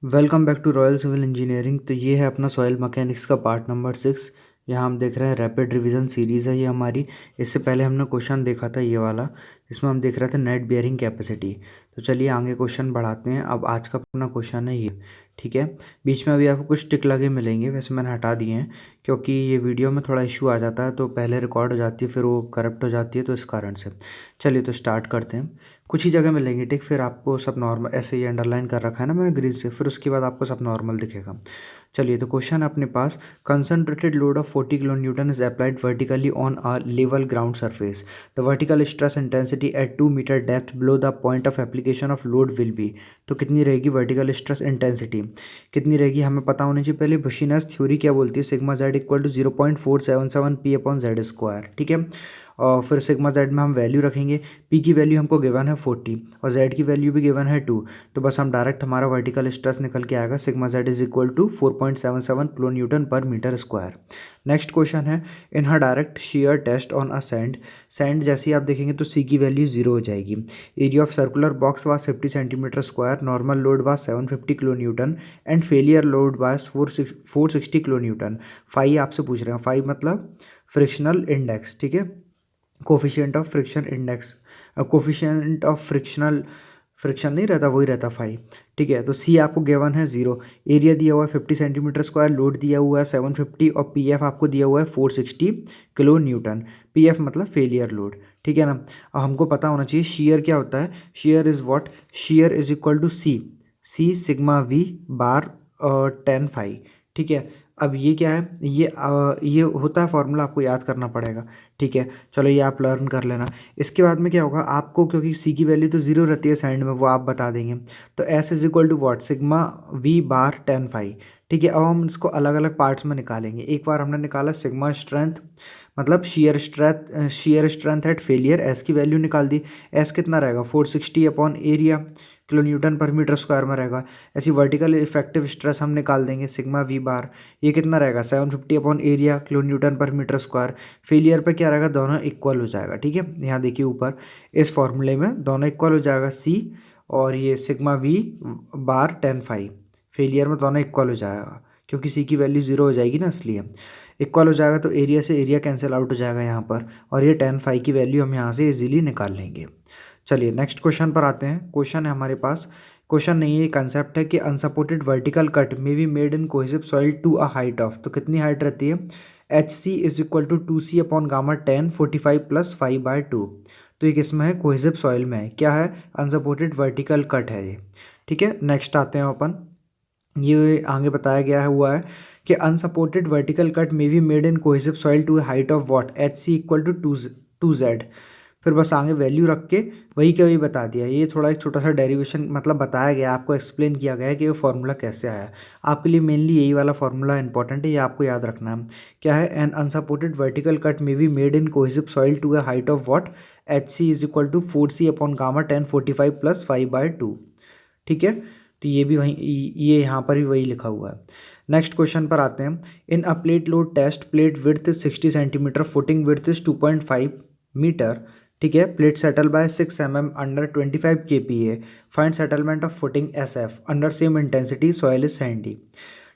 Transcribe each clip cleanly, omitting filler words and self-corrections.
Welcome back to royal civil engineering. तो ये है अपना सॉइल मैकेनिक्स का पार्ट नंबर 6। यहाँ हम देख रहे हैं रैपिड रिवीजन सीरीज़ है ये हमारी। इससे पहले हमने क्वेश्चन देखा था ये वाला, इसमें हम देख रहे थे नेट बियरिंग कैपेसिटी। तो चलिए आगे क्वेश्चन बढ़ाते हैं। अब आज का अपना क्वेश्चन है ये, ठीक है। बीच में अभी आपको कुछ टिक लगे मिलेंगे, वैसे मैंने हटा दिए हैं क्योंकि ये वीडियो में थोड़ा इशू आ जाता है, तो पहले रिकॉर्ड हो जाती है फिर वो करप्ट हो जाती है, तो इस कारण से। चलिए तो स्टार्ट करते हैं। कुछ ही जगह मिलेंगे टिक, फिर आपको सब नॉर्मल ऐसे ही अंडरलाइन कर रखा है ना मैंने ग्रीन से, फिर उसके बाद आपको सब नॉर्मल दिखेगा। चलिए तो क्वेश्चन है अपने पास, concentrated load of 40 kilonewton is applied vertically on a level ground surface. The vertical stress intensity at 2 metre depth below the point of application of load will be. तो कितनी रहेगी vertical stress intensity, कितनी रहेगी हमें पता होनी चाहिए। पहले बुशीनस थ्योरी क्या बोलती है, sigma z equal to 0.477 P upon z square, ठीक है। और फिर सिग्मा जेड में हम वैल्यू रखेंगे, पी की वैल्यू हमको गिवन है 40 और जेड की वैल्यू भी गिवन है 2। तो बस हम डायरेक्ट हमारा वर्टिकल स्ट्रेस निकल के आएगा, sigma Z is equal to 4.77 kilonewton per metre square. Next question है, इन हर direct shear test on a sand. Sand जैसे ही आप देखेंगे तो सी की वैल्यू 0 हो जाएगी। Area of circular box was 50 centimetre square, normal load was 750 kilo Newton and failure load was 460 kilo Newton. Five आपसे पूछ रहे हैं, फाइव मतलब फ्रिक्शनल इंडेक्स, ठीक है। Coefficient of friction index, coefficient of frictional friction नहीं रहता, वही रहता 5, ठीक है। तो सी आपको गिवन है 0, एरिया दिया हुआ है 50 सेंटीमीटर स्क्वायर, लोड दिया हुआ है 750 और पी एफ आपको दिया हुआ है 460 किलो न्यूटन। पी एफ मतलब फेलियर लोड, ठीक है ना। अब हमको पता होना चाहिए शेयर क्या होता है। Shear is what, shear is equal to c sigma v bar 10 phi, ठीक है। अब ये क्या है, ये होता है फॉर्मूला, आपको याद करना पड़ेगा, ठीक है। चलो ये आप लर्न कर लेना। इसके बाद में क्या होगा आपको, क्योंकि सी की वैल्यू तो 0 रहती है सैंड में, वो आप बता देंगे। तो S is equal to what, sigma v bar 10 phi, ठीक है। अब हम इसको अलग अलग पार्ट्स में निकालेंगे। एक बार हमने निकाला सिग्मा स्ट्रेंथ, मतलब shear strength eight failure, S की वैल्यू निकाल दी। एस कितना रहेगा 460 upon area kilo Newton per metre square में रहेगा। ऐसी वर्टिकल इफेक्टिव स्ट्रेस हम निकाल देंगे सिग्मा वी बार, ये कितना रहेगा 750 upon area kilo Newton per metre square. Failure पे क्या रहेगा, दोनों इक्वल हो जाएगा, ठीक है। यहाँ देखिए ऊपर इस फॉर्मूले में दोनों इक्वल हो जाएगा, सी और ये sigma v bar 10 five, failure में दोनों इक्वल हो जाएगा क्योंकि सी की वैल्यू 0 हो जाएगी ना, इसलिए इक्वल हो जाएगा। तो एरिया से एरिया कैंसिल आउट हो जाएगा यहाँ पर, और ये 10 फाइव की वैल्यू हम यहाँ से इजीली निकाल लेंगे। चलिए नेक्स्ट क्वेश्चन पर आते हैं। क्वेश्चन है हमारे पास, क्वेश्चन नहीं है, कंसेप्ट है कि unsupported vertical cut may be made in cohesive soil to a height of. तो कितनी हाइट रहती है, H C is equal to 2c upon gamma 10 45 plus 5/2। तो ये किसमें है, कोहेसिव सॉइल में है। क्या है, अनसपोर्टेड वर्टिकल कट है ये, ठीक है। नेक्स्ट आते हैं अपन, ये आगे बताया गया है हुआ है कि unsupported vertical cut may be made in cohesive soil to height of what, H C equal to 2z। फिर बस आगे वैल्यू रख के वही के वही बता दिया। ये थोड़ा एक छोटा सा डेरिवेशन मतलब बताया गया, आपको एक्सप्लेन किया गया है कि ये फार्मूला कैसे आया। आपके लिए मेनली यही वाला फार्मूला इंपॉर्टेंट है, ये आपको याद रखना है। क्या है, an unsupported vertical cut may be made in cohesive soil to a height of what, H C is equal to 4c upon gamma 10 45 plus 5/2, ठीक है। तो ये भी वही, ये यहाँ पर भी वही लिखा हुआ है। नेक्स्ट क्वेश्चन पर आते हैं। In a plate load test, plate width is 60 centimetre, footing width is 2.5 metre, ठीक है। Plate settle by 6 mm under 25 kPa, find settlement of footing SF under same intensity, soil is sandy,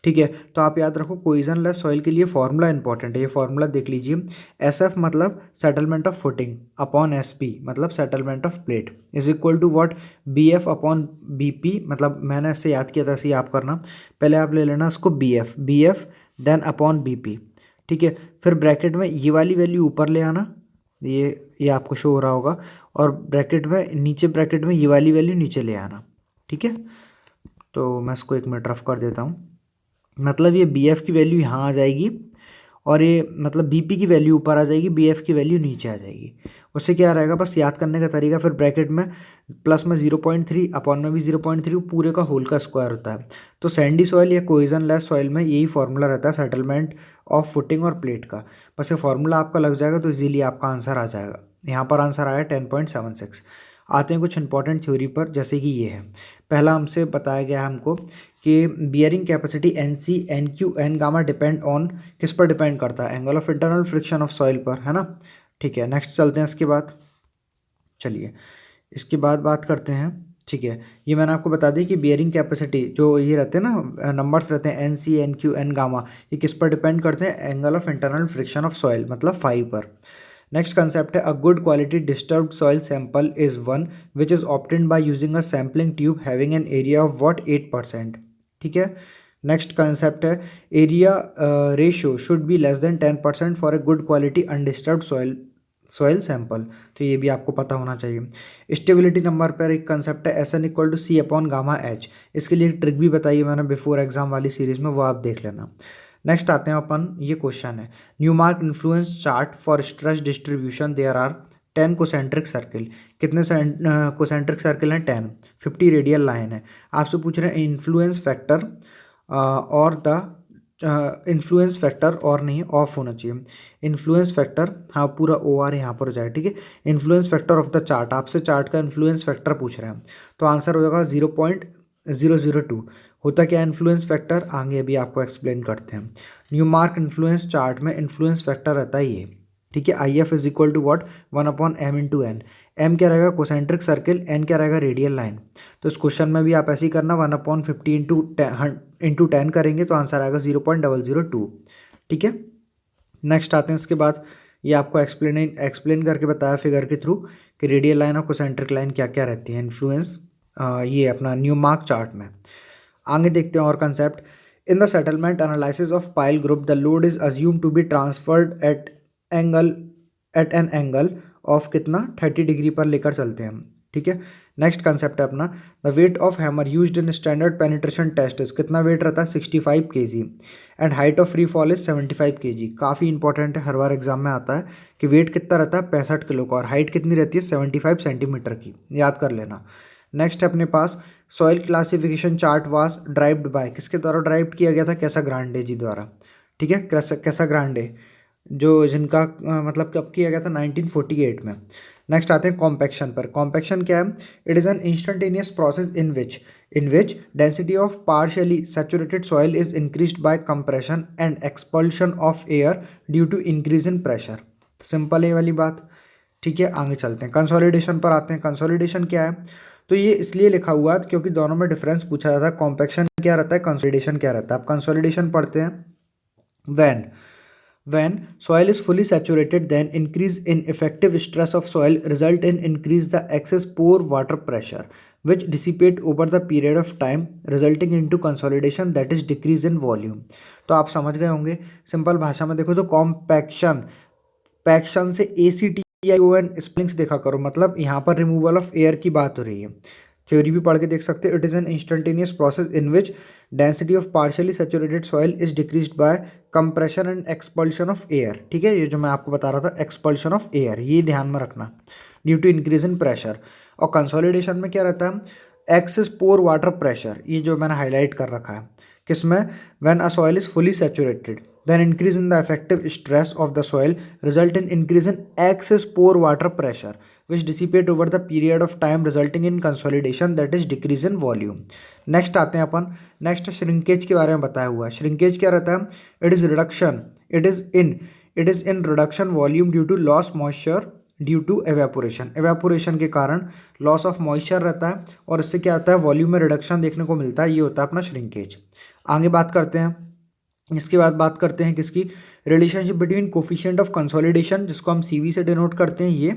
ठीक है। तो आप याद रखो कोइजनलेस सॉइल के लिए फॉर्मूला इंपॉर्टेंट है, ये फॉर्मूला देख लीजिए। SF मतलब settlement of footing upon SP मतलब settlement of plate is equal to what, BF upon BP। मतलब मैंने ऐसे याद किया था, ऐसे ही आप करना। पहले आप ले लेना इसको BF देन अपॉन BP, ठीक है। फिर ब्रैकेट में ये वाली वैल्यू ऊपर ले आना, ये आपको शो हो रहा होगा, और ब्रैकेट में नीचे ब्रैकेट में ये वाली वैल्यू नीचे ले आना, ठीक है। तो मैं इसको एक मिनट रफ कर देता हूँ। मतलब ये बी एफ की वैल्यू यहाँ आ जाएगी और ये मतलब बी पी की वैल्यू ऊपर आ जाएगी, बी एफ की वैल्यू नीचे आ जाएगी। उससे क्या रहेगा, बस याद करने का तरीका, फिर ब्रैकेट में प्लस में 0.3 अपॉन में भी 0.3, पूरे का होल का स्क्वायर होता है। तो सैंडी सॉइल या कोइजन लेस सॉइल में यही फॉर्मूला रहता है सेटलमेंट ऑफ फुटिंग और प्लेट का। बस ये फॉर्मूला आपका लग जाएगा तो इजीली आपका आंसर आ जाएगा। यहाँ पर आंसर आया 10.76। आते हैं कुछ इंपॉर्टेंट थ्योरी पर, जैसे कि ये है। पहला हमसे बताया गया है हमको कि bearing capacity NC NQ N gamma depend on, किस पर डिपेंड करता है, angle of internal friction of soil पर, है ना, ठीक है। नेक्स्ट चलते हैं इसके बाद। चलिए इसके बाद बात करते हैं ठीक है, ये मैंने आपको बता दी कि बियरिंग कैपेसिटी जो ये रहते हैं ना, नंबर्स रहते हैं N C, N Q, N gamma, ये किस पर डिपेंड करते हैं? Angle of internal friction of soil, मतलब फाई पर। नेक्स्ट कंसेप्ट है, a good quality disturbed soil sample is one which is obtained by using a sampling tube having an area of what 8%। ठीक है। Next concept है, area ratio should be less than 10% for a good quality undisturbed soil sample. तो ये भी आपको पता होना चाहिए। स्टेबिलिटी नंबर पर एक कंसेप्ट है, S N equal to C upon gamma H. इसके लिए एक ट्रिक भी बताई मैंने बिफोर एग्जाम वाली सीरीज में, वो आप देख लेना। नेक्स्ट आते हैं अपन, ये क्वेश्चन है, Newmark influence chart for stress distribution there are 10 concentric circle. कितने कोसेंट्रिक सर्किल हैं? 10। 50 रेडियल लाइन है। आपसे पूछ रहे हैं इन्फ्लुएंस फैक्टर और द इन्फ्लुएंस फैक्टर, और नहीं ऑफ होना चाहिए, इन्फ्लुएंस फैक्टर, हाँ पूरा ओ आर यहाँ पर हो जाए। ठीक है, influence factor of the chart, आपसे चार्ट का इन्फ्लुएंस फैक्टर पूछ रहे हैं, तो आंसर हो जाएगा 0.002। होता क्या इन्फ्लुएंस फैक्टर, आगे अभी आपको एक्सप्लेन करते हैं। न्यूमार्क इन्फ्लुएंस चार्ट में इन्फ्लुएंस फैक्टर रहता है ये। ठीक है, I F is equal to what 1/m/n। M क्या रहेगा? कोसेंट्रिक सर्किल, एन क्या रहेगा? Radial line. तो इस क्वेश्चन में भी आप ऐसे ही करना, 1/50 इंटू 10 करेंगे तो आंसर आएगा 0.002। ठीक है, नेक्स्ट आते हैं इसके बाद, ये आपको एक्सप्लेन करके बताया फिगर के थ्रू कि रेडियल लाइन और कोसेंट्रिक लाइन क्या क्या रहती है इन्फ्लुएंस, ये अपना न्यूमार्क चार्ट में। आगे देखते हैं और concept, in the settlement analysis of pile group the load is assumed to be transferred at an angle of कितना? 30 डिग्री पर लेकर चलते हैं हम। ठीक है, नेक्स्ट कंसेप्ट है अपना, the weight of hammer used in standard penetration test is, कितना वेट रहता है? 65 kg and height of free fall is 75 kg। काफ़ी इंपॉर्टेंट है, हर बार एग्जाम में आता है कि वेट कितना रहता है? 65 किलो का, और हाइट कितनी रहती है? 75 सेंटीमीटर की, याद कर लेना। नेक्स्ट है अपने पास, soil classification chart was derived by, किसके द्वारा ड्राइव किया गया था? कैसाग्रांडे जी द्वारा। ठीक है, कैसाग्रांडे जो जिनका मतलब कब किया गया था? 1948 में। नेक्स्ट आते हैं कॉम्पैक्शन पर। कॉम्पैक्शन क्या है? It is an instantaneous process in which density of partially saturated soil is increased by compression and expulsion of air due to increase in pressure. Simple है वाली बात। ठीक है, आगे चलते हैं, कंसोलिडेशन पर आते हैं। कंसोलिडेशन क्या है? तो ये इसलिए लिखा हुआ है क्योंकि दोनों में डिफरेंस पूछा जाता है, कॉम्पैक्शन क्या रहता है, कंसोलिडेशन क्या रहता है। आप कंसोलिडेशन पढ़ते हैं, when soil is fully saturated, then increase in effective stress of soil result in increase the excess pore water pressure which dissipate over the period of time resulting into consolidation, that is decrease in volume। तो आप समझ गए होंगे। Simple भाषा में देखो तो compaction, पैक्शन से ACTION स्पेलिंग्स देखा करो, मतलब यहाँ पर रिमूवल ऑफ एयर की बात हो रही है। थ्योरी भी पढ़ के देख सकते हो, it is N instantaneous process in which density of partially saturated soil is decreased bye compression and expulsion of air. ठीक है, ये जो मैं आपको बता रहा था एक्सपल्शन ऑफ एयर, ये ध्यान में रखना, due to increase in pressure. और कंसोलिडेशन में क्या रहता है? एक्सेस पोर वाटर प्रेशर, ये जो मैंने हाईलाइट कर रखा है किसमें? When a soil is fully saturated then increase in the effective stress of the soil result in increase in excess pore water pressure which dissipate over the period of time resulting in consolidation, that is decrease in volume। Next आते हैं अपन, next shrinkage के बारे में बताया हुआ है। Shrinkage क्या रहता है? It is reduction, it is in reduction volume due to loss moisture due to evaporation. Evaporation के कारण लॉस ऑफ मॉइस्चर रहता है और इससे क्या आता है? वॉल्यूम में रिडक्शन देखने को मिलता है, ये होता है अपना श्रिंकेज। आगे बात करते हैं, इसके बाद बात करते हैं किसकी? Relationship between coefficient of consolidation, जिसको हम CV से डिनोट करते हैं ये,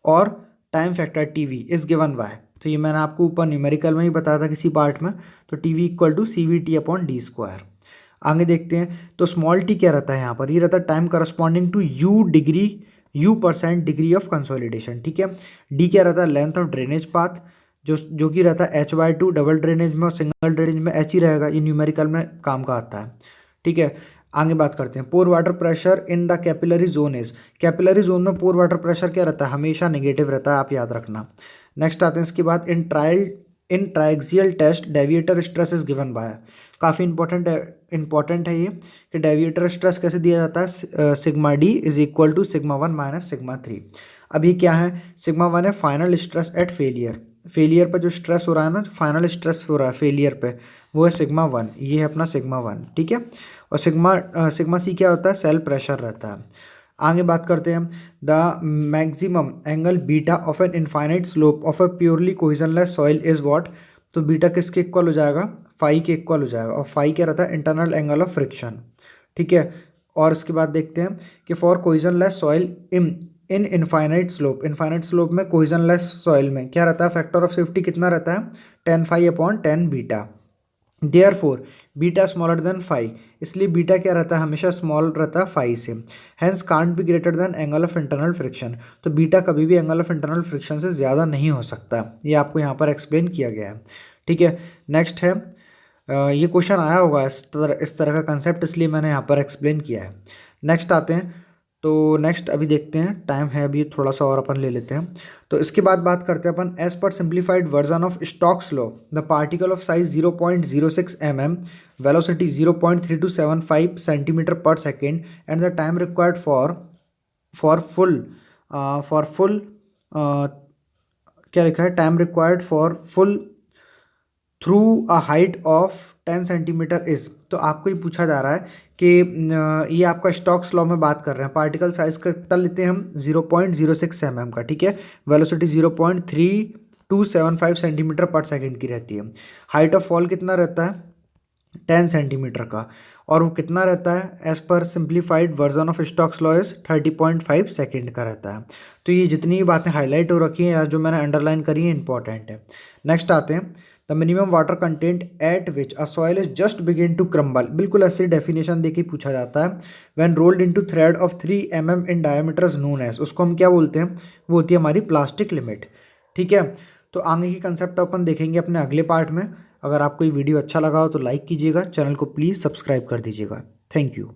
और time factor TV is given bye. तो ये मैंने आपको ऊपर न्यूमेरिकल में ही बताया था किसी पार्ट में, तो TV इक्वल टू CVT/d²। आगे देखते हैं, तो स्मॉल t क्या रहता है यहाँ पर? ये रहता है time corresponding to U% degree of consolidation. ठीक है, D क्या रहता है? लेंथ ऑफ ड्रेनेज पाथ, जो कि रहता है H/2, डबल ड्रेनेज में और सिंगल ड्रेनेज में H ही रहेगा, ये न्यूमेरिकल में काम का आता है। ठीक है, आगे बात करते हैं, pore water pressure in the capillary zone is, capillary zone में पोर वाटर प्रेशर क्या रहता है? हमेशा नेगेटिव रहता है, आप याद रखना। नेक्स्ट आते हैं इसके बाद, in triaxial test deviator stress is given by. काफ़ी इंपॉर्टेंट है ये कि डेविएटर स्ट्रेस कैसे दिया जाता है? Sigma D is equal to σ1 minus σ3। अब ये क्या है? σ1 है फाइनल स्ट्रेस एट फेलियर पर जो स्ट्रेस हो रहा है ना, फाइनल स्ट्रेस हो रहा है फेलियर पे, वो है σ1, ये है अपना σ1। ठीक है, और सिग्मा C क्या होता है? सेल प्रेशर रहता है। आगे बात करते हैं the maximum angle beta of an infinite slope of a purely cohesionless soil is what. तो बीटा किसके इक्वल हो जाएगा, फाई के इक्वल हो जाएगा, और फाई क्या रहता है, इंटरनल एंगल ऑफ फ्रिक्शन। ठीक है, और इसके बाद देखते हैं कि for cohesionless soil in infinite slope में कोहेजनलेस सॉइल में क्या रहता है, फैक्टर ऑफ सेफ्टी कितना रहता है, 10 phi upon 10 beta. Therefore beta smaller than phi, इसलिए बीटा क्या रहता है, हमेशा स्मॉल रहता है फाई से। Hence can't be greater than angle of internal friction, तो बीटा कभी भी एंगल ऑफ इंटरनल फ्रिक्शन से ज़्यादा नहीं हो सकता, ये आपको यहाँ पर एक्सप्लेन किया गया है। ठीक है, नेक्स्ट है ये क्वेश्चन आया होगा इस तरह का कंसेप्ट, इसलिए मैंने यहाँ पर एक्सप्लेन किया है। नेक्स्ट आते हैं, तो नेक्स्ट अभी देखते हैं, टाइम है अभी थोड़ा सा और अपन ले लेते हैं। तो इसके बाद बात करते हैं अपन as per simplified version of Stokes law the particle of size 0.06 mm, velocity 0.3275 centimetre per second and the time required for fall क्या लिखा है, time required for fall through a height of 10 centimetre is. तो आपको ये पूछा जा रहा है कि ये आपका स्टोक्स लॉ में बात कर रहे हैं, पार्टिकल साइज का कितना लेते हैं हम, 0.06 mm का। ठीक है, वेलोसिटी 0.3275 सेंटीमीटर पर सेकेंड की रहती है, हाइट ऑफ फॉल कितना रहता है, 10 सेंटीमीटर का, और वो कितना रहता है, as per simplified version of Stokes law is 30.5 second का रहता है। तो ये जितनी बातें हाईलाइट हो रखी हैं या जो मैंने अंडरलाइन करी है इंपॉर्टेंट है। नेक्स्ट आते हैं, the minimum water content at which a soil is just begin to crumble, बिल्कुल ऐसे डेफिनेशन देके पूछा जाता है। When rolled into thread of 3 mm in diameter is known as, उसको हम क्या बोलते हैं, वो होती है हमारी प्लास्टिक लिमिट। ठीक है, तो आगे की कंसेप्ट अपन देखेंगे अपने अगले पार्ट में। अगर आपको ये वीडियो अच्छा लगा हो तो लाइक कीजिएगा, चैनल को प्लीज़ सब्सक्राइब कर दीजिएगा। Thank you.